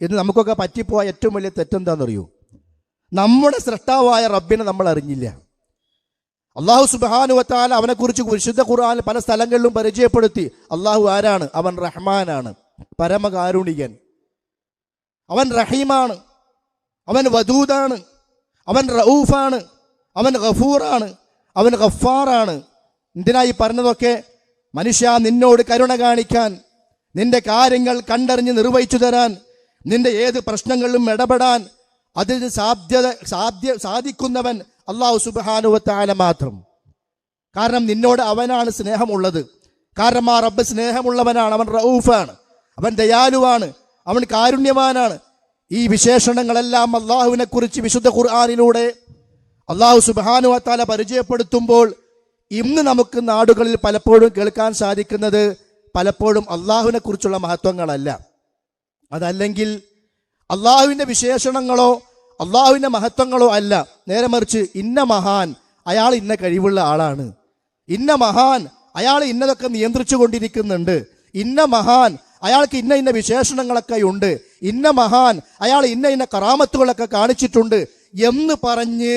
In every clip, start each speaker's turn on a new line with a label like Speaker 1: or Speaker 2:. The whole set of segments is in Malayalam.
Speaker 1: ഇത് നമുക്കൊക്കെ പറ്റിപ്പോയ ഏറ്റവും വലിയ തെറ്റെന്താണെന്നറിയൂ? നമ്മുടെ സൃഷ്ടാവായ റബ്ബിനെ നമ്മൾ അറിഞ്ഞില്ല. അള്ളാഹു സുബ്ഹാനഹു വ തആല അവനെക്കുറിച്ച് വിശുദ്ധ ഖുർആനിൽ പല സ്ഥലങ്ങളിലും പരിചയപ്പെടുത്തി. അള്ളാഹു ആരാണ്? അവൻ റഹ്മാനാണ്, പരമകാരുണികൻ. അവൻ റഹീമാണ്, അവൻ വദൂദാണ്, അവൻ റഊഫാണ്, അവൻ ഗഫൂറാണ്, അവൻ ഗഫാറാണ്. എന്തിനായി പറഞ്ഞതൊക്കെ? മനുഷ്യ, നിന്നോട് കരുണ കാണിക്കാൻ, നിന്റെ കാര്യങ്ങൾ കണ്ടറിഞ്ഞ് നിർവഹിച്ചു തരാൻ, നിന്റെ ഏത് പ്രശ്നങ്ങളിലും ഇടപെടാൻ അതിന് സാധിക്കുന്നവൻ അല്ലാഹു സുബ്ഹാനഹു വ തആല മാത്രം. കാരണം നിന്നോട് അവനാണ് സ്നേഹമുള്ളത്. കാരണം ആ റബ്ബ് സ്നേഹമുള്ളവനാണ്. അവൻ റഊഫാണ്, അവൻ ദയാലുവാണ്, അവൻ കാരുണ്യവാനാണ്. ഈ വിശേഷണങ്ങളെല്ലാം അള്ളാഹുവിനെ കുറിച്ച് വിശുദ്ധ ഖുർആനിലൂടെ അള്ളാഹു സുബ്ഹാനഹു വ തആല പരിചയപ്പെടുത്തുമ്പോൾ ഇന്ന് നമുക്ക് നാടുകളിൽ പലപ്പോഴും കേൾക്കാൻ സാധിക്കുന്നത് പലപ്പോഴും അള്ളാഹുവിനെ കുറിച്ചുള്ള മഹത്വങ്ങളല്ല. അതല്ലെങ്കിൽ അള്ളാഹുവിൻ്റെ വിശേഷണങ്ങളോ അള്ളാഹുവിൻ്റെ മഹത്വങ്ങളോ അല്ല. നേരെ മറിച്ച് ഇന്ന മഹാൻ, അയാൾ ഇന്ന കഴിവുള്ള ആളാണ്, ഇന്ന മഹാൻ അയാൾ ഇന്നതൊക്കെ നിയന്ത്രിച്ചു കൊണ്ടിരിക്കുന്നുണ്ട്, ഇന്ന മഹാൻ അയാൾക്ക് ഇന്ന ഇന്ന വിശേഷണങ്ങളൊക്കെ ഉണ്ട്, ഇന്ന മഹാൻ അയാൾ ഇന്ന ഇന്ന കറാമത്തുകളൊക്കെ കാണിച്ചിട്ടുണ്ട് എന്ന് പറഞ്ഞ്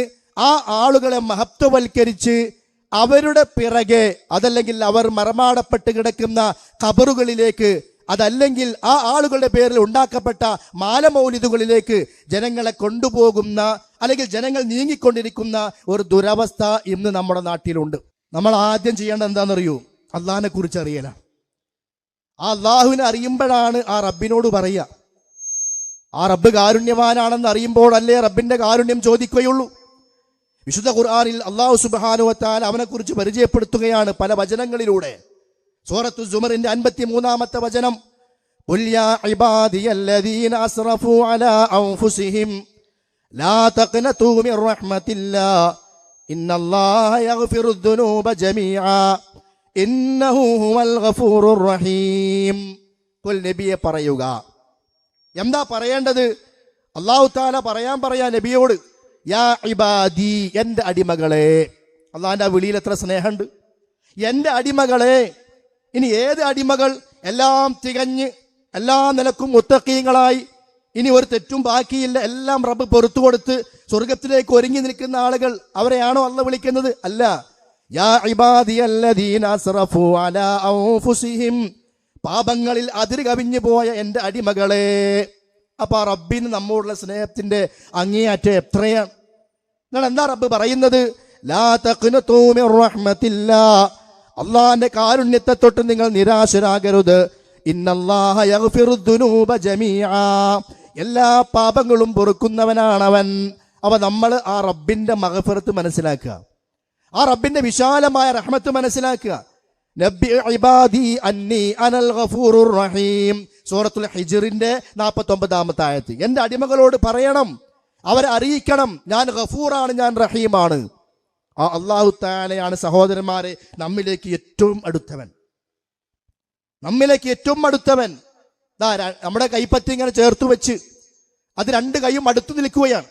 Speaker 1: ആ ആളുകളെ മഹത്വവൽക്കരിച്ച് അവരുടെ പിറകെ, അതല്ലെങ്കിൽ അവർ മറമാടപ്പെട്ട് കിടക്കുന്ന ഖബറുകളിലേക്ക്, അതല്ലെങ്കിൽ ആ ആളുകളുടെ പേരിൽ ഉണ്ടാക്കപ്പെട്ട മാലമൗലിദുകളിലേക്ക് ജനങ്ങളെ കൊണ്ടുപോകുന്ന, അല്ലെങ്കിൽ ജനങ്ങൾ നീങ്ങിക്കൊണ്ടിരിക്കുന്ന ഒരു ദുരവസ്ഥ ഇന്ന് നമ്മുടെ നാട്ടിലുണ്ട്. നമ്മൾ ആദ്യം ചെയ്യേണ്ടത് എന്താണെന്നറിയൂ? അള്ളാഹിനെ കുറിച്ച് അറിയല. ആ അള്ളാഹുവിനെ അറിയുമ്പോഴാണ് ആ റബ്ബിനോട് പറയുക. ആ റബ്ബ് കാരുണ്യവാനാണെന്ന് അറിയുമ്പോഴല്ലേ റബ്ബിന്റെ കാരുണ്യം ചോദിക്കുകയുള്ളൂ. വിശുദ്ധ ഖുർആനിൽ അല്ലാഹു സുബ്ഹാനഹു വ തആല അവനെക്കുറിച്ച് പരിചയപ്പെടുത്തുകയാണ് പല വചനങ്ങളിലൂടെ. സൂറത്തു സുമറിന്റെ 53-ാമത്തെ വചനം, ഖുൽ യാ ഇബാദിയല്ലദീന അസ്റഫൂ അലാ അൻഫുസിഹിം ലാ തഖ്നതൂ മിർ റഹ്മത്തില്ലാഹ് ഇന്നല്ലാഹ യഗ്ഫിറുദ്ദുനൂബ ജമീഅ ഇന്നഹു ഹുവൽ ഗഫൂറുർ റഹീം. ഖുൽ, നബിയെ പറയുക. എന്താ പറയേണ്ടത്? അല്ലാഹു തആല പറയാ നബിയോട്, യാ ഇബാദി, എൻ്റെ അടിമകളെ. അള്ളാഹിൻ്റെ ആ വിളിയിൽ എത്ര സ്നേഹമുണ്ട്! എൻ്റെ അടിമകളെ. ഇനി ഏത് അടിമകൾ? എല്ലാം തികഞ്ഞ് എല്ലാ നിലക്കും മുത്തഖീങ്ങളായി, ഇനി ഒരു തെറ്റും ബാക്കിയില്ല, എല്ലാം റബ്ബ് പൊറുത്തു കൊടുത്ത് സ്വർഗത്തിലേക്ക് ഒരുങ്ങി നിൽക്കുന്ന ആളുകൾ, അവരെയാണോ അള്ളാഹ് വിളിക്കുന്നത്? അല്ല. യാ ഇബാദിയല്ലദീന അസ്റഫൂ അലാ അൻഫുസിഹിം, പാപങ്ങളിൽ അതിര് കവിഞ്ഞു പോയ എൻ്റെ അടിമകളെ. അപ്പൊ ആ റബ്ബിന് നമ്മോടുള്ള സ്നേഹത്തിന്റെ അങ്ങേയറ്റം എത്രയാണ്! എന്നാൽ എന്താ റബ്ബ് പറയുന്നത്? ലാ തഖ്നതൂ മിർ റഹ്മത്തില്ലാഹ്, അള്ളാഹിന്റെ കാരുണ്യത്തെ തൊട്ട് നിങ്ങൾ നിരാശരാകരുത്. ഇന്നല്ലാഹ യഗ്ഫിറുദ്ദുനൂബ ജമീഅ, എല്ലാ പാപങ്ങളും പൊറുക്കുന്നവനാണവൻ. അവ നമ്മൾ ആ റബ്ബിന്റെ മഗ്ഫിറത്ത് മനസ്സിലാക്കുക, ആ റബ്ബിന്റെ വിശാലമായ റഹ്മത്ത് മനസ്സിലാക്കുക. നബ്ബി ഇബാദി അന്നി അനൽ ഗഫൂറുർ റഹീം, സൂറത്തുൽ ഹിജ്റിന്റെ 49-ാമത്തെ ആയത്ത്. എൻ്റെ അടിമകളോട് പറയണം, അവരെ അറിയിക്കണം, ഞാൻ ഗഫൂറാണ്, ഞാൻ റഹീമാണ്. ആ അല്ലാഹു തആലയാണ് സഹോദരന്മാരെ നമ്മിലേക്ക് ഏറ്റവും അടുത്തവൻ. നമ്മിലേക്ക് ഏറ്റവും അടുത്തവൻ നമ്മുടെ കൈപ്പത്തി ഇങ്ങനെ ചേർത്ത് വെച്ച് അത് രണ്ട് കൈയും അടുത്തു നിൽക്കുകയാണ്.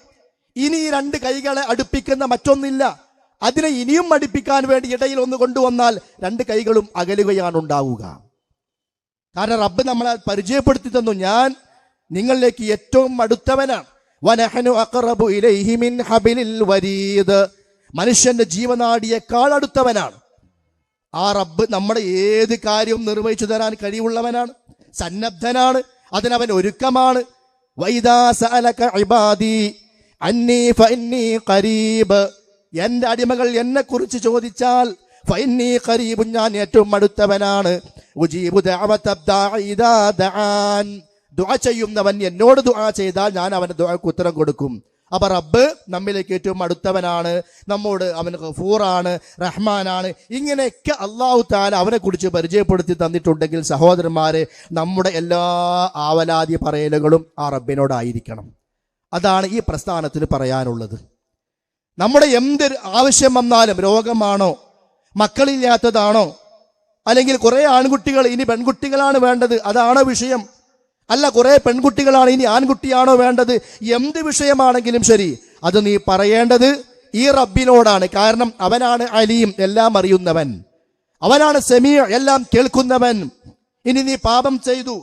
Speaker 1: ഇനി ഈ രണ്ട് കൈകളെ അടുപ്പിക്കുന്ന മറ്റൊന്നില്ല. അതിനെ ഇനിയും അടുപ്പിക്കാൻ വേണ്ടി ഇടയിൽ ഒന്ന് കൊണ്ടുവന്നാൽ രണ്ട് കൈകളും അകലുകയാണ് ഉണ്ടാവുക. കാരണം റബ്ബ് നമ്മളെ പരിചയപ്പെടുത്തി തന്നു, ഞാൻ നിങ്ങളിലേക്ക് ഏറ്റവും അടുത്തവനാണ്. വനഹ്നു അഖറബു ഇലൈഹി മിൻ ഹബിലിൽ വരീദ്, മനുഷ്യന്റെ ജീവനാഡിയേക്കാൾ അടുത്തവനാണ്. ആ റബ്ബ് നമ്മുടെ ഏത് കാര്യവും നിർവഹിച്ചു തരാൻ കഴിവുള്ളവനാണ്, സന്നദ്ധനാണ്, അതിനവൻ ഒരുക്കമാണ്. വൈദാ സഅലക ഇബാദി അന്നി ഫഇന്നി ഖരീബ്, എൻ്റെ അടിമകൾ എന്നെ കുറിച്ച് ചോദിച്ചാൽ ഫഇന്നി ഖരീബ്, ഞാൻ ഏറ്റവും അടുത്തവനാണ്. ഉജീബു ദഅവത ദാഇ ഇദാ ദഅൻ, ദുആ ചെയ്യുന്നവൻ എന്നോട് ദുആ ചെയ്താൽ ഞാൻ അവന്റെ ദുആക്ക് ഉത്തരം കൊടുക്കും. അപ്പൊ റബ്ബ് നമ്മിലേക്ക് ഏറ്റവും അടുത്തവനാണ്, നമ്മോട് അവൻ ഗഫൂറാണ്, റഹ്മാനാണ്. ഇങ്ങനെയൊക്കെ അല്ലാഹു തആല അവനെ കുറിച്ച് പരിചയപ്പെടുത്തി തന്നിട്ടുണ്ടെങ്കിൽ സഹോദരന്മാരെ, നമ്മുടെ എല്ലാ ആവലാതി പറയലുകളും ആ റബ്ബിനോടായിരിക്കണം. അതാണ് ഈ പ്രസ്ഥാനത്തിന് പറയാനുള്ളത്. നമ്മുടെ എന്ത് ആവശ്യം വന്നാലും, രോഗമാണോ, മക്കളില്ലാത്തതാണോ, അല്ലെങ്കിൽ കുറെ ആൺകുട്ടികൾ ഇനി പെൺകുട്ടികളാണ് വേണ്ടത്, അതാണോ വിഷയം? അല്ല, കുറെ പെൺകുട്ടികളാണ് ഇനി ആൺകുട്ടിയാണോ വേണ്ടത്? എന്ത് വിഷയമാണെങ്കിലും ശരി, അത് നീ പറയേണ്ടത് ഈ റബ്ബിനോടാണ്. കാരണം അവനാണ് അലീം, എല്ലാം അറിയുന്നവൻ, അവനാണ് സമീഅ്, എല്ലാം കേൾക്കുന്നവൻ. ഇനി നീ പാപം ചെയ്തു,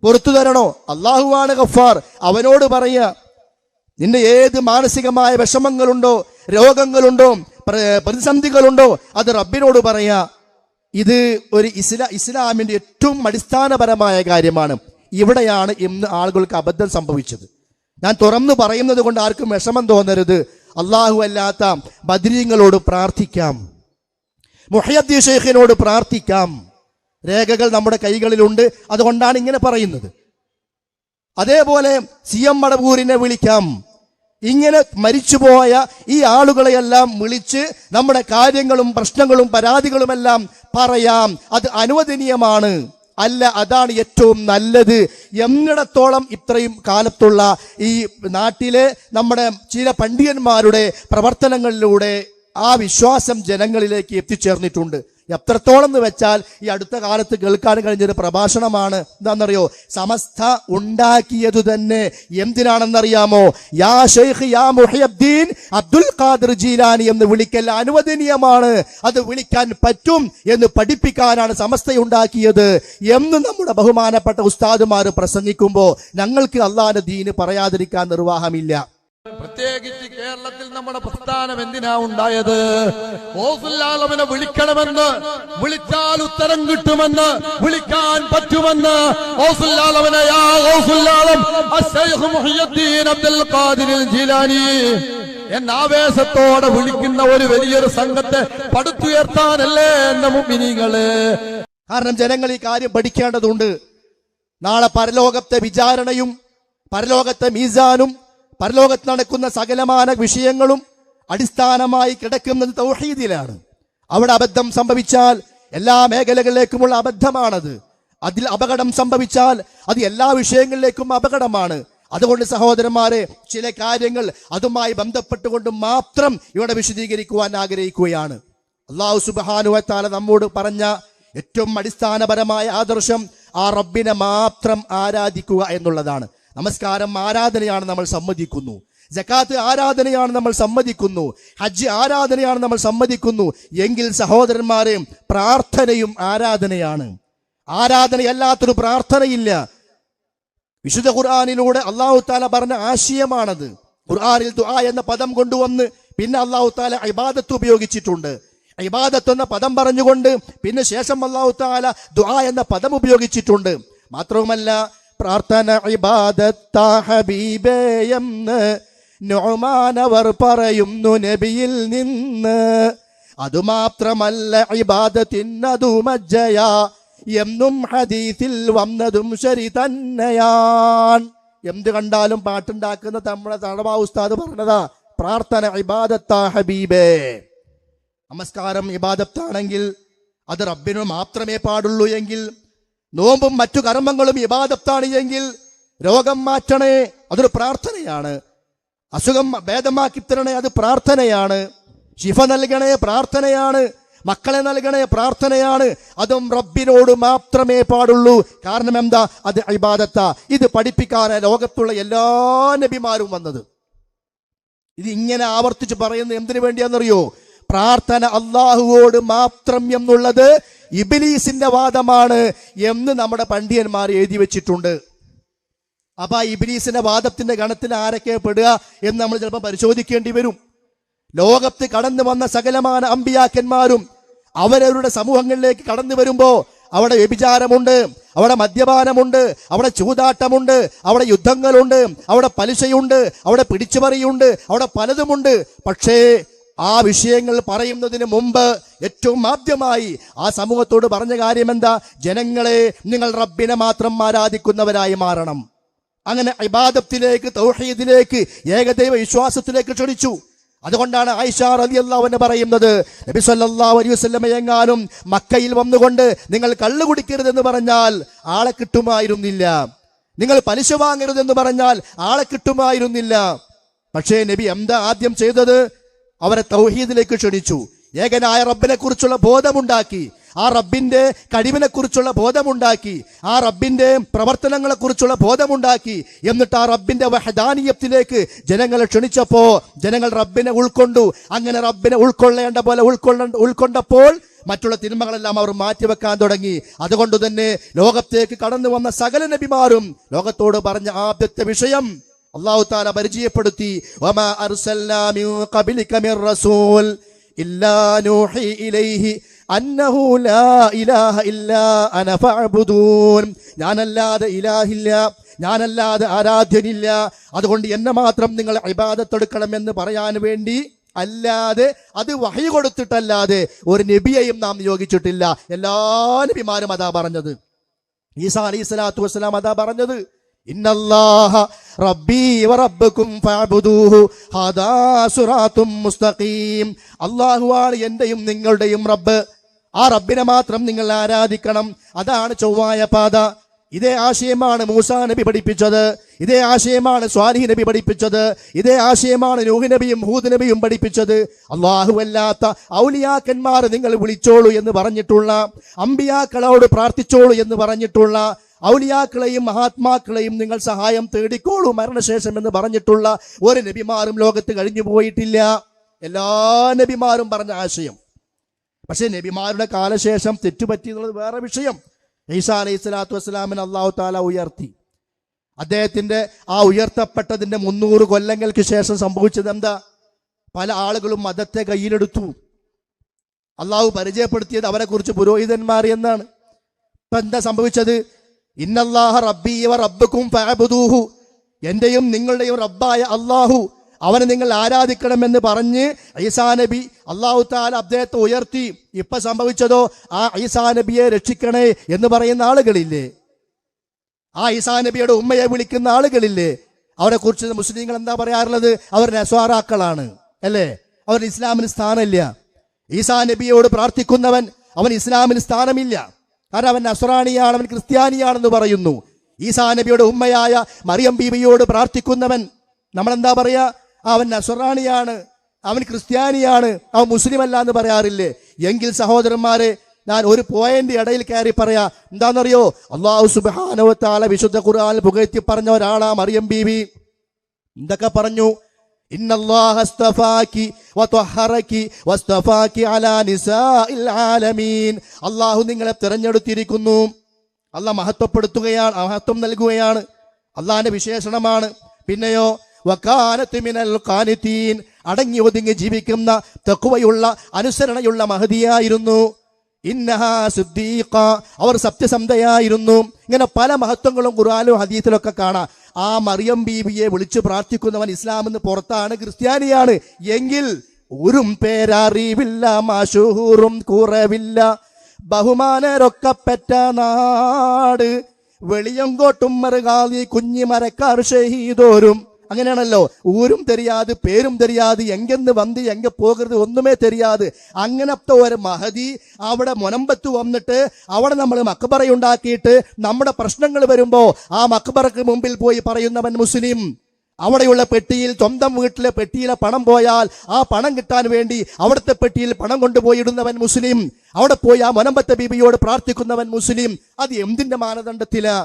Speaker 1: പുറത്തു തരണോ? അള്ളാഹുവാണ് ഗഫാർ. അവനോട് പറയുക, നിന്റെ ഏത് മാനസികമായ വിഷമങ്ങളുണ്ടോ, രോഗങ്ങളുണ്ടോ, പ്രതിസന്ധികളുണ്ടോ, അത് റബ്ബിനോട് പറയാ. ഇത് ഒരു ഇസ്ലാമിന്റെ ഏറ്റവും അടിസ്ഥാനപരമായ കാര്യമാണ്. ഇവിടെയാണ് ഇന്ന് ആളുകൾക്ക് അബദ്ധം സംഭവിച്ചത്. ഞാൻ തുറന്നു പറയുന്നത് കൊണ്ട് ആർക്കും വിഷമം തോന്നരുത്. അള്ളാഹു അല്ലാത്ത ബദ്രീങ്ങളോട് പ്രാർത്ഥിക്കാം, മുഹയ്യദ്ദീൻ ശൈഖിനോട് പ്രാർത്ഥിക്കാം. രേഖകൾ നമ്മുടെ കൈകളിലുണ്ട്, അതുകൊണ്ടാണ് ഇങ്ങനെ പറയുന്നത്. അതേപോലെ CM മടവൂരിനെ വിളിക്കാം. ഇങ്ങനെ മരിച്ചുപോയ ഈ ആളുകളെയെല്ലാം വിളിച്ച് നമ്മുടെ കാര്യങ്ങളും പ്രശ്നങ്ങളും പരാതികളുമെല്ലാം പറയാം. അത് അനുവദനീയമാണ്. അല്ല, അതാണ് ഏറ്റവും നല്ലത് എന്നിടത്തോളം ഇത്രയും കാലത്തുള്ള ഈ നാട്ടിലെ നമ്മുടെ ചില പണ്ഡിതന്മാരുടെ പ്രവർത്തനങ്ങളിലൂടെ ആ വിശ്വാസം ജനങ്ങളിലേക്ക് എത്തിച്ചേർന്നിട്ടുണ്ട്. എത്രത്തോളം എന്ന് വെച്ചാൽ ഈ അടുത്ത കാലത്ത് കേൾക്കാൻ കഴിഞ്ഞൊരു പ്രഭാഷണമാണ്. എന്താണെന്നറിയോ? സമസ്ത ഉണ്ടാക്കിയതു തന്നെ എന്തിനാണെന്നറിയാമോ? യാ ഷെയ്ഖ് യാ മുഹയ്യദ്ദീൻ അബ്ദുൽ ഖാദിർ ജീലാനി എന്ന് വിളിക്കൽ അനുവദനീയമാണ്, അത് വിളിക്കാൻ പറ്റും എന്ന് പഠിപ്പിക്കാനാണ് സമസ്തയുണ്ടാക്കിയത് എന്ന് നമ്മുടെ ബഹുമാനപ്പെട്ട ഉസ്താദുമാർ പ്രസംഗിക്കുമ്പോൾ ഞങ്ങൾക്ക് അള്ളാഹുവിന്റെ ദീന് പറയാതിരിക്കാൻ നിർവാഹമില്ല.
Speaker 2: പ്രത്യേകിച്ച് കേരളത്തിൽ നമ്മുടെ പ്രസ്ഥാനം എന്തിനാ ഉണ്ടായത്? ഗൗസുൽ വിളിക്കണമെന്ന്, വിളിച്ചാൽ ഉത്തരം കിട്ടുമെന്ന്, വിളിക്കാൻ പറ്റുമെന്ന് ഗൗസുൽ ആലമിനെ യാ ഗൗസുൽ ആലം അശ്ശൈഖ് മുഹയ്യദ്ദീൻ അബ്ദുൽ ഖാദിർ ജീലാനി എന്ന ആവേശത്തോടെ വിളിക്കുന്ന ഒരു വലിയൊരു സംഘത്തെ പടുത്തുയർത്താനല്ലേ എന്ന മുഅ്മിനീങ്ങളെ.
Speaker 1: കാരണം ജനങ്ങൾ ഈ കാര്യം പഠിക്കേണ്ടതുണ്ട്. നാളെ പരലോകത്തെ വിചാരണയും പരലോകത്തെ മീസാനും പരലോകത്ത് നടക്കുന്ന സകലമാന വിഷയങ്ങളും അടിസ്ഥാനമായി കിടക്കുന്നത് തൗഹീദിലാണ്. അവിടെ അബദ്ധം സംഭവിച്ചാൽ എല്ലാ മേഖലകളിലേക്കുമുള്ള അബദ്ധമാണത്. അതിൽ അപകടം സംഭവിച്ചാൽ അത് എല്ലാ വിഷയങ്ങളിലേക്കും അപകടമാണ്. അതുകൊണ്ട് സഹോദരന്മാരെ, ചില കാര്യങ്ങൾ അതുമായി ബന്ധപ്പെട്ടുകൊണ്ട് മാത്രം ഇവിടെ വിശദീകരിക്കുവാൻ ആഗ്രഹിക്കുകയാണ്. അല്ലാഹു സുബ്ഹാനഹു വ തആല നമ്മോട് പറഞ്ഞ ഏറ്റവും അടിസ്ഥാനപരമായ ആദർശം ആ റബ്ബിനെ മാത്രം ആരാധിക്കുക എന്നുള്ളതാണ്. നമസ്കാരം ആരാധനയാണ്, നമ്മൾ സമ്മതിക്കുന്നു. സകാത്ത് ആരാധനയാണ്, നമ്മൾ സമ്മതിക്കുന്നു. ഹജ്ജ് ആരാധനയാണ്, നമ്മൾ സമ്മതിക്കുന്നു. എങ്കിൽ സഹോദരന്മാരെ, പ്രാർത്ഥനയും ആരാധനയാണ്. ആരാധനയല്ലാത്തൊരു പ്രാർത്ഥനയില്ല. വിശുദ്ധ ഖുർആനിലൂടെ അല്ലാഹു തആല പറഞ്ഞ ആശയമാണത്. ഖുർആനിൽ ദുആ എന്ന പദം കൊണ്ടുവന്ന് പിന്നെ അല്ലാഹു തആല ഇബാദത്ത് ഉപയോഗിച്ചിട്ടുണ്ട്. ഇബാദത്ത് എന്ന പദം പറഞ്ഞുകൊണ്ട് പിന്നെ ശേഷം അല്ലാഹു തആല ദുആ എന്ന പദം ഉപയോഗിച്ചിട്ടുണ്ട്. മാത്രവുമല്ല, പ്രാർത്ഥന ഇബാദത്താ ഹബീബേ എന്ന് നുഅ്മാനവർ പറയുന്നു നബിയിൽ നിന്ന്. അതുമാത്രമല്ല, ഇബാദത്തിനതു മജ്ജയാ എന്നും ഹദീസിൽ വന്നതും ശരി തന്നെയാൻ. എന്ത് കണ്ടാലും പാട്ടുണ്ടാക്കുന്ന നമ്മുടെ തടവാ ഉസ്താദ് പറഞ്ഞതാ, പ്രാർത്ഥന ഇബാദത്താ ഹബീബേ. നമസ്കാരം ഇബാദത്താണെങ്കിൽ അത് റബ്ബിനു മാത്രമേ പാടുള്ളൂ എങ്കിൽ, നോമ്പും മറ്റു കർമ്മങ്ങളും ഇബാദത്താണ് എങ്കിൽ, രോഗം മാറ്റണേ അതൊരു പ്രാർത്ഥനയാണ്, അസുഖം ഭേദമാക്കി തരണേ അത് പ്രാർത്ഥനയാണ്, ശിഫ നൽകണേ പ്രാർത്ഥനയാണ്, മക്കളെ നൽകണേ പ്രാർത്ഥനയാണ്. അതും റബ്ബിനോട് മാത്രമേ പാടുള്ളൂ. കാരണം എന്താ? അത് ഇബാദത്താ. ഇത് പഠിപ്പിക്കാനാണ് ലോകത്തുള്ള എല്ലാ നബിമാരും വന്നത്. ഇത് ഇങ്ങനെ ആവർത്തിച്ച് പറയുന്നത് എന്തിനു വേണ്ടിയാണെന്നറിയോ? പ്രാർത്ഥന അള്ളാഹുവോട് മാത്രം എന്നുള്ളത് ഇബ്ലീസിന്റെ വാദമാണ് എന്ന് നമ്മുടെ പണ്ഡിതന്മാർ എഴുതി വെച്ചിട്ടുണ്ട്. അപ്പൊ ആ ഇബ്ലീസിന്റെ വാദത്തിന്റെ ഗണത്തിൽ ആരൊക്കെ പെടുക എന്ന് നമ്മൾ ചിലപ്പോൾ പരിശോധിക്കേണ്ടി വരും. ലോകത്ത് കടന്നു വന്ന സകലമാന അമ്പിയാക്കന്മാരും അവരവരുടെ സമൂഹങ്ങളിലേക്ക് കടന്നു വരുമ്പോ അവിടെ വ്യഭിചാരമുണ്ട്, അവിടെ മദ്യപാനമുണ്ട്, അവിടെ ചൂതാട്ടമുണ്ട്, അവിടെ യുദ്ധങ്ങളുണ്ട്, അവിടെ പലിശയുണ്ട്, അവിടെ പിടിച്ചുപറിയുണ്ട്, അവിടെ പലതുമുണ്ട്. പക്ഷേ ആ വിഷയങ്ങൾ പറയുന്നതിന് മുമ്പ് ഏറ്റവും ആദ്യമായി ആ സമൂഹത്തോട് പറഞ്ഞ കാര്യം എന്താ? ജനങ്ങളെ, നിങ്ങൾ റബ്ബിനെ മാത്രം ആരാധിക്കുന്നവരായി മാറണം. അങ്ങനെ ഇബാദത്തിലേക്ക്, തൗഹീദിലേക്ക്, ഏകദൈവ വിശ്വാസത്തിലേക്ക് ക്ഷണിച്ചു. അതുകൊണ്ടാണ് ആയിഷ റളിയല്ലാഹു അൻഹ പറയുന്നത്, നബി സല്ലല്ലാഹു അലൈഹി വസല്ലം എങ്ങാനും മക്കയിൽ വന്നുകൊണ്ട് നിങ്ങൾ കള്ളു കുടിക്കരുതെന്ന് പറഞ്ഞാൽ ആളെ കിട്ടുമായിരുന്നില്ല, നിങ്ങൾ പലിശ വാങ്ങരുതെന്ന് പറഞ്ഞാൽ ആളെ കിട്ടുമായിരുന്നില്ല. പക്ഷേ നബി എന്താ ആദ്യം ചെയ്തത്? അവരെ തൗഹീദിലേക്ക് ക്ഷണിച്ചു. ഏകനായ റബ്ബിനെ കുറിച്ചുള്ള ബോധമുണ്ടാക്കി, ആ റബ്ബിന്റെ കഴിവിനെ കുറിച്ചുള്ള ബോധമുണ്ടാക്കി, ആ റബ്ബിന്റെ പ്രവർത്തനങ്ങളെ കുറിച്ചുള്ള ബോധമുണ്ടാക്കി. എന്നിട്ട് ആ റബ്ബിന്റെ വഹദാനിയത്തിലേക്ക് ജനങ്ങളെ ക്ഷണിച്ചപ്പോ ജനങ്ങൾ റബ്ബിനെ ഉൾക്കൊണ്ടു. അങ്ങനെ റബ്ബിനെ ഉൾക്കൊള്ളേണ്ട പോലെ ഉൾക്കൊണ്ടപ്പോൾ മറ്റുള്ള തിന്മകളെല്ലാം അവർ മാറ്റിവെക്കാൻ തുടങ്ങി. അതുകൊണ്ട് തന്നെ ലോകത്തേക്ക് കടന്നു വന്ന സകല നബിമാരും ലോകത്തോട് പറഞ്ഞ ആദ്യത്തെ വിഷയം അല്ലാഹു തആല പരിചയപ്പെടുത്തി, വമാ അർസൽനാ മിൻ ഖബ്ലിക മിർ റസൂൽ ഇല്ലാ നൂഹി ഇലൈഹി അന്നഹു ലാ ഇലാഹ ഇല്ലാ അന ഫഅബ്ദൂൻ. ഞാനല്ലാതെ ഇലാഹില്ല, ഞാനല്ലാതെ ആരാധ്യനില്ല, അതുകൊണ്ട് എന്നെ മാത്രം നിങ്ങൾ ഇബാദത്തെടുക്കണമെന്ന് പറയാൻ വേണ്ടി അല്ലാതെ, അത് വഹി കൊടുത്തിട്ടല്ലാതെ ഒരു നബിയെയും നാം നിയോഗിച്ചിട്ടില്ല. എല്ലാ നബിമാരും അതാ പറഞ്ഞത്. ഈസാ അലൈഹി സ്വലാത്തു വസ്സലാം അതാ പറഞ്ഞത്, ഇന്നല്ലാഹ റബ്ബി വറബ്ബുക്കും ഫഅബ്ദൂഹു ഹദാ സിറാത്തും മുസ്തഖീം. അല്ലാഹുവാണ് എന്റെയും നിങ്ങളുടെയും റബ്ബ്, ആ റബ്ബിനെ മാത്രം നിങ്ങൾ ആരാധിക്കണം, അതാണ് ചൊവ്വായ പാത. ഇതേ ആശയമാണ് മൂസാ നബി പഠിപ്പിച്ചത്, ഇതേ ആശയമാണ് സ്വാലിഹ് നബി പഠിപ്പിച്ചത്, ഇതേ ആശയമാണ് നൂഹ് നബിയും ഹൂദ് നബിയും പഠിപ്പിച്ചത്. അല്ലാഹു അല്ലാത്ത ഔലിയാക്കന്മാർ നിങ്ങൾ വിളിച്ചോളൂ എന്ന് പറഞ്ഞിട്ടുള്ള, അമ്പിയാക്കളോട് പ്രാർത്ഥിച്ചോളൂ എന്ന് പറഞ്ഞിട്ടുള്ള, ഔലിയാക്കളെയും മഹാത്മാക്കളെയും നിങ്ങൾ സഹായം തേടിക്കോളൂ മരണശേഷം എന്ന് പറഞ്ഞിട്ടുള്ള ഒരു നബിമാരും ലോകത്ത് കഴിഞ്ഞു പോയിട്ടില്ല. എല്ലാ നബിമാരും പറഞ്ഞ ആശയം. പക്ഷെ നബിമാരുടെ കാലശേഷം തെറ്റുപറ്റി എന്നുള്ളത് വേറെ വിഷയം. ഈസാ അലൈഹി സ്വലാത്തു വസ്സലാമിനെ അല്ലാഹു തആല ഉയർത്തി. അദ്ദേഹത്തിന്റെ ആ ഉയർത്തപ്പെട്ടതിന്റെ 300 കൊല്ലങ്ങൾക്ക് ശേഷം സംഭവിച്ചത് എന്താ? പല ആളുകളും മതത്തെ കയ്യിലെടുത്തു. അള്ളാഹു പരിചയപ്പെടുത്തിയത് അവരെ കുറിച്ച് പുരോഹിതന്മാർ എന്നാണ്. ഇപ്പൊ എന്താ സംഭവിച്ചത്? ഇന്നല്ലാഹ റബ്ബി വ റബ്ബുക്കും ഫഅബ്ദൂഹു, എന്റെയും നിങ്ങളുടെയും റബ്ബായ അള്ളാഹു, അവനെ നിങ്ങൾ ആരാധിക്കണമെന്ന് പറഞ്ഞ് ഈസാ നബി അല്ലാഹു തആല അദ്ദേഹത്തെ ഉയർത്തി. ഇപ്പൊ സംഭവിച്ചതോ, ആ ഈസാ നബിയെ രക്ഷിക്കണേ എന്ന് പറയുന്ന ആളുകളില്ലേ, ആ ഈസാ നബിയുടെ ഉമ്മയെ വിളിക്കുന്ന ആളുകളില്ലേ, അവരെ കുറിച്ച് മുസ്ലിങ്ങൾ എന്താ പറയാറുള്ളത്? അവർ നസ്വാറാക്കളാണ് അല്ലേ, അവർ ഇസ്ലാമിന് സ്ഥാനമില്ല. ഈസാ നബിയോട് പ്രാർത്ഥിക്കുന്നവൻ അവൻ ഇസ്ലാമിന് സ്ഥാനമില്ല, കാരണം അവൻ നസ്രാണിയാണ്, അവൻ ക്രിസ്ത്യാനിയാണെന്ന് പറയുന്നു. ഈസാ നബിയുടെ ഉമ്മയായ മറിയം ബീവിയോട് പ്രാർത്ഥിക്കുന്നവൻ നമ്മളെന്താ പറയാ? അവൻ നസ്രാണിയാണ്, അവൻ ക്രിസ്ത്യാനിയാണ്, അവൻ മുസ്ലിം അല്ല എന്ന് പറയാറില്ലേ? എങ്കിൽ സഹോദരന്മാരെ, ഞാൻ ഒരു പോയിന്റ് ഇടയിൽ കയറി പറയാ. എന്താണെന്നറിയോ? അല്ലാഹു സുബ്ഹാനഹു വ തആല വിശുദ്ധ ഖുർആനിൽ പുകഴ്ത്തി പറഞ്ഞ ഒരാളാ മറിയം ബീവി. എന്തൊക്കെ പറഞ്ഞു? ഇന്നല്ലാഹ അസ്തഫാകി വതഹറകി വസ്തഫാകി അലാ നിസാഇൽ ആലമീൻ. അല്ലാഹു നിങ്ങളെ തിരഞ്ഞെടുത്തിരിക്കുന്നു. അല്ലാഹ് മഹത്വപ്പെടുത്തുകയാണ്, മഹത്വം നൽകുകയാണ്, അല്ലാഹുവിന്റെ വിശേഷണമാണ്. പിന്നെയോ വകാനത് മിനൽ ഖാനിതീൻ, അടങ്ങി ഒതുങ്ങി ജീവിക്കുന്ന തഖ്വയുള്ള അനുസരണയുള്ള മഹദിയായിരുന്നു. ഇന്നഹാ സിദ്ദീഖ, അവർ സത്യസന്ധയായിരുന്നു. ഇങ്ങനെ പല മഹത്വങ്ങളും ഖുർആനിലും ഹദീസിലൊക്കെ കാണാം. ആ മറിയം ബീവിയെ വിളിച്ചു പ്രാർത്ഥിക്കുന്നവൻ ഇസ്ലാമിന്ന് പുറത്താണ്, ക്രിസ്ത്യാനിയാണ്. എങ്കിൽ ഒരു പേരറിവില്ല, മശൂറും കുറവില്ല, ബഹുമാനരൊക്കപ്പെട്ട നാട്, വെളിയങ്കോട്ടും മറുകാലി കുഞ്ഞിമരക്കാർ ഷഹീദോരും. അങ്ങനെയാണല്ലോ, ഊരും தெரியாது, പേരും தெரியாது, എങ്കെന്ന് വന്ന് എങ്ക പോകരുത് ഒന്നുമേ தெரியாது. അങ്ങനത്തെ ഒരു മഹദി അവിടെ മുനമ്പത്ത് വന്നിട്ട് അവിടെ നമ്മൾ മക്ബറയുണ്ടാക്കിയിട്ട് നമ്മുടെ പ്രശ്നങ്ങൾ വരുമ്പോൾ ആ മക്ബറക്ക് മുമ്പിൽ പോയി പറയുന്നവൻ മുസ്ലിം. അവിടെയുള്ള പെട്ടിയിൽ, സ്വന്തം വീട്ടിലെ പെട്ടിയിലെ പണം പോയാൽ ആ പണം കിട്ടാൻ വേണ്ടി അവിടുത്തെ പെട്ടിയിൽ പണം കൊണ്ടുപോയി ഇടുന്നവൻ മുസ്ലിം. അവിടെ പോയി ആ മുനമ്പത്തെ ബീബിയോട് പ്രാർത്ഥിക്കുന്നവൻ മുസ്ലിം. അത് എന്തിന്റെ മാനദണ്ഡത്തിലാ?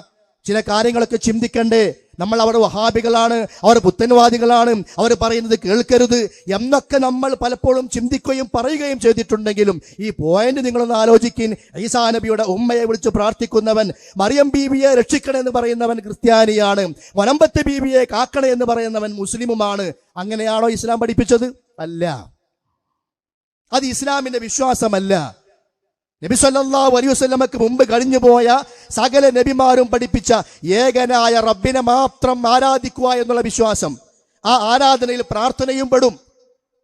Speaker 1: ചില കാര്യങ്ങളൊക്കെ ചിന്തിക്കണ്ടേ? നമ്മൾ അവർ വഹാബികളാണ്, അവർ പുത്തൻവാദികളാണ്, അവർ പറയുന്നത് കേൾക്കരുത് എന്നൊക്കെ നമ്മൾ പലപ്പോഴും ചിന്തിക്കുകയും പറയുകയും ചെയ്തിട്ടുണ്ടെങ്കിലും ഈ പോയിന്റ് നിങ്ങളൊന്ന് ആലോചിക്കിൻ. ഈസാ നബിയുടെ ഉമ്മയെ വിളിച്ച് പ്രാർത്ഥിക്കുന്നവൻ, മറിയം ബീവിയെ രക്ഷിക്കണേ എന്ന് പറയുന്നവൻ ക്രിസ്ത്യാനിയാണ്, വനമ്പത്തെ ബീവിയെ കാക്കണേ എന്ന് പറയുന്നവൻ മുസ്ലിമുമാണ്. അങ്ങനെയാണോ ഇസ്ലാം പഠിപ്പിച്ചത്? അല്ല, അത് ഇസ്ലാമിന്റെ വിശ്വാസമല്ല. നബി സല്ലല്ലാഹു അലൈഹി വസല്ലമക്ക് മുമ്പ് കഴിഞ്ഞു പോയ സകല നബിമാരും പഠിപ്പിച്ച ഏകനായ റബ്ബിനെ മാത്രം ആരാധിക്കുക എന്നുള്ള വിശ്വാസം, ആ ആരാധനയിൽ പ്രാർത്ഥനയും പെടും.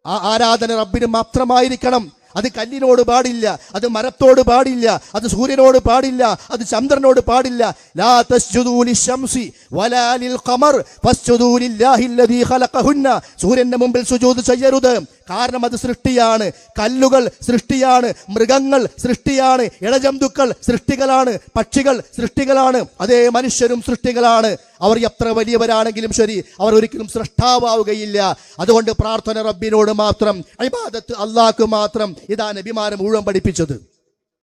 Speaker 1: ആ ആരാധന റബ്ബിന് മാത്രമായിരിക്കണം. അത് കല്ലിനോട് പാടില്ല, അത് മരത്തോട് പാടില്ല, അത് സൂര്യനോട് പാടില്ല, അത് ചന്ദ്രനോട് പാടില്ല. ലാ തസ്ജുദൂ ലിശംസി വലാ ലിൽ ഖമർ ഫസ്ജുദൂ ലില്ലാഹി അല്ലദീ ഖലഖഹുന്ന. സൂര്യന്റെ മുമ്പിൽ സുജൂദ് ചെയ്യരുത്, കാരണം അത് സൃഷ്ടിയാണ്. കല്ലുകൾ സൃഷ്ടിയാണ്, മൃഗങ്ങൾ സൃഷ്ടിയാണ്, ഇഴജന്തുക്കൾ സൃഷ്ടികളാണ്, പക്ഷികൾ സൃഷ്ടികളാണ്, അതേ മനുഷ്യരും സൃഷ്ടികളാണ്. അവർ എത്ര വലിയവരാണെങ്കിലും ശരി, അവർ ഒരിക്കലും സൃഷ്ടാവുകയില്ല. അതുകൊണ്ട് പ്രാർത്ഥന റബ്ബിനോട് മാത്രം, ഇബാദത്ത് അല്ലാഹ്ക്ക് മാത്രം. ഇതാ നബിമാരെ മുഴുവൻ പഠിപ്പിച്ചത്.